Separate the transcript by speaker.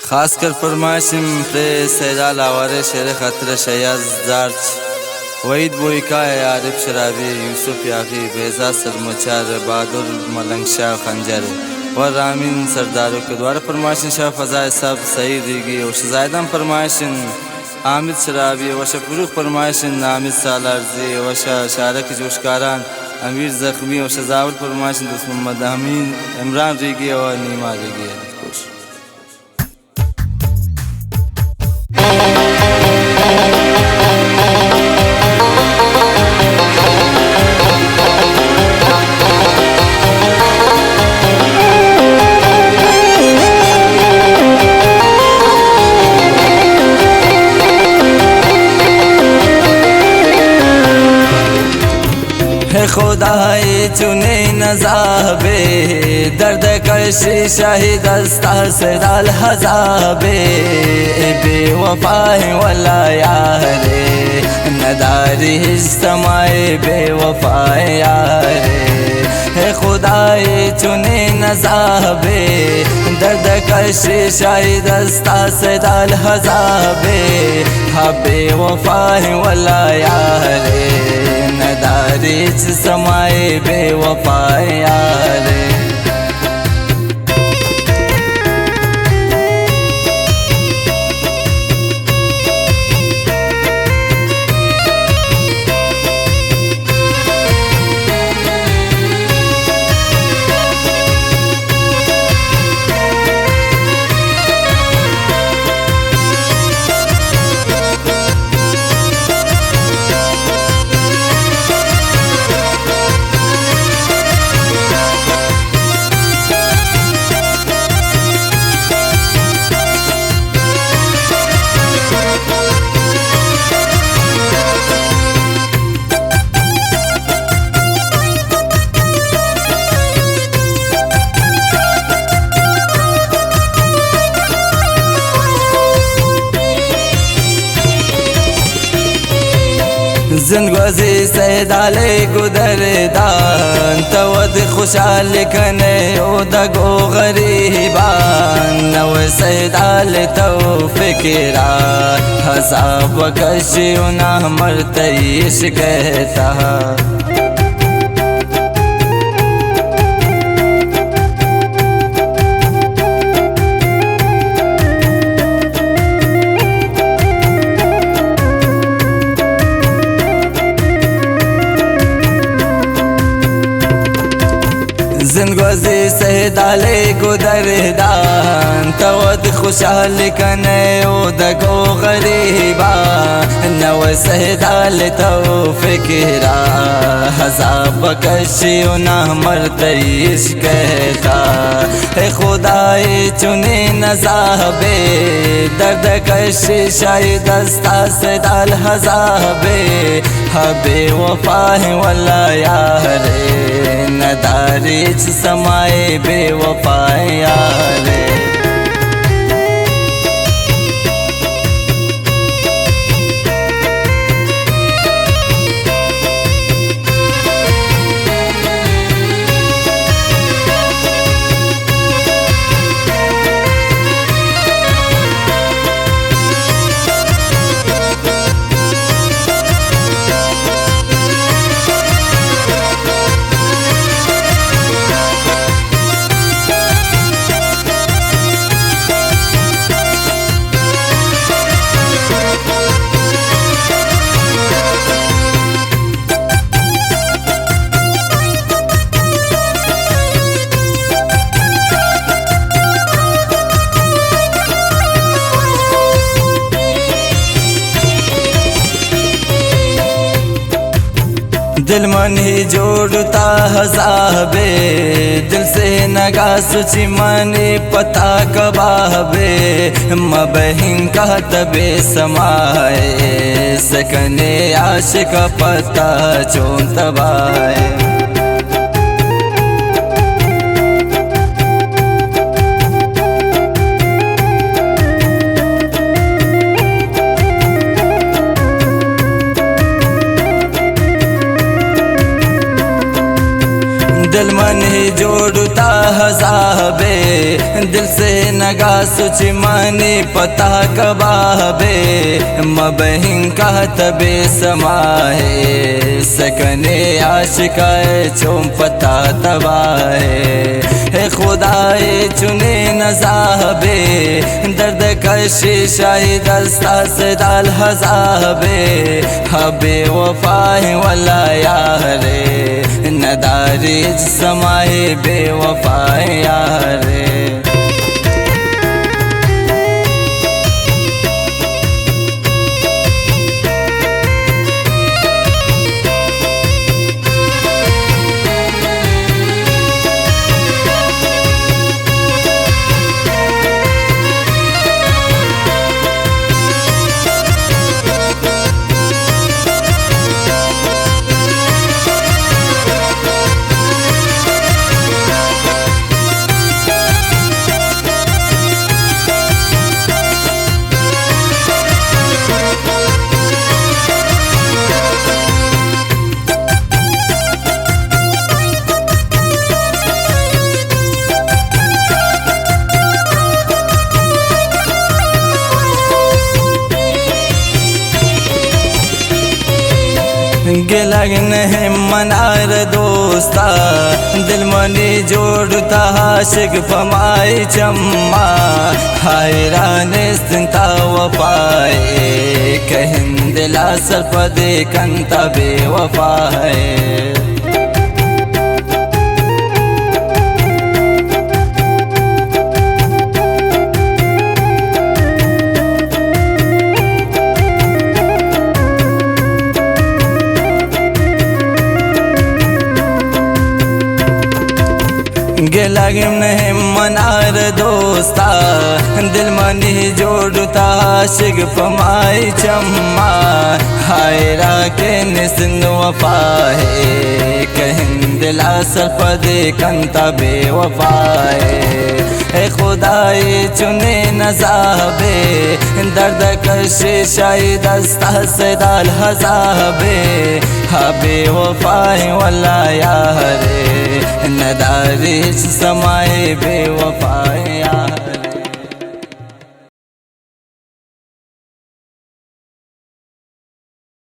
Speaker 1: खासकर फरमाइशिम प्रे सैदाल आवारे शेर खतर शयाज जार्च वहीद बोईका आरिफ शराबी यूसुफ यागी बेजा सरमचार बहादुर मलंग शाह खंजर व रामीन सरदारों के द्वारा फरमाइशिन शाह फजाय साहब सही दीगी और शजायदम फरमाइशिन आमिद शराबी वशा फुरुख फरमाइशिन आमिद सालारजी वशा शारक जोशकारान अमीर जख्मी और शजावल फरमाइशिन दोस्त मोहम्मद अमीन इमरान रीगी और नीमा रीगी खुश खुदाई चुने नजाबे दर्द कशी शाही दस्ता से डाल हजाबे बेवफाई वाला यारे नदारी समाए बेवफाए यारे खुदाई चुने नजाबे दर्द कशी शाही दस्ता से डाल हजाबे हा बेवफाई वाला यारे नदारीच समाए बेवफाए यारे जिंदगी से डाले गुदरदान तवद खुशाल कने उदगो गरीबान नव से डाले तो फिक्रा हसाब कशी उना मरतईश कहता जिंदगी से डाले गुदरदान तवद खुशाल कने उदगो गरीबा नव से डाले तो फिक्रा हजाब कशी उना मरतईश कहता है खुदाई चुने नजाबे दर्द कशी शाही दस्ता से डाल हजाबे हबे वफाए वाला यारे नदारीच समाए बेवफाए यारे दिल मन ही जोड़ता हजाबे दिल से नगा सुची मनी पता कबाबे मबहिन का तबे समाए सकने आशिक पता चों तबाए दिल मन ही जोड़ता हजाबे दिल से नगा सुच मानी पता कबाबे मबहिं का तबे समाए सकने आशिकाए चोम पता तबाहे है खुदाए चुने नजाबे दर्द कशी शाही दस्ता से दाल हजाबे हबे वफाए वाला यारे नदारी समाए बेवफाए यारे लगन है मनार दोस्ता दिल मनी जोड़ता आशिक फमाई चम्मा हैराने सिंता वफाए कहिन दिला सरपदे कंता बेवफाए लगिम नहीं मनार दोस्ता दिल मनी जोड़ता आशिक फमाई चम्मा हायरा के निस्न वफाए कहिन दिला सरपदे कंता बेवफाए ए खुदाई चुने नजाबे दर्द कशी शाही दस्ता से दाल हजाबे हबे वफाए वाला यारे नदारी समाए बेवफाए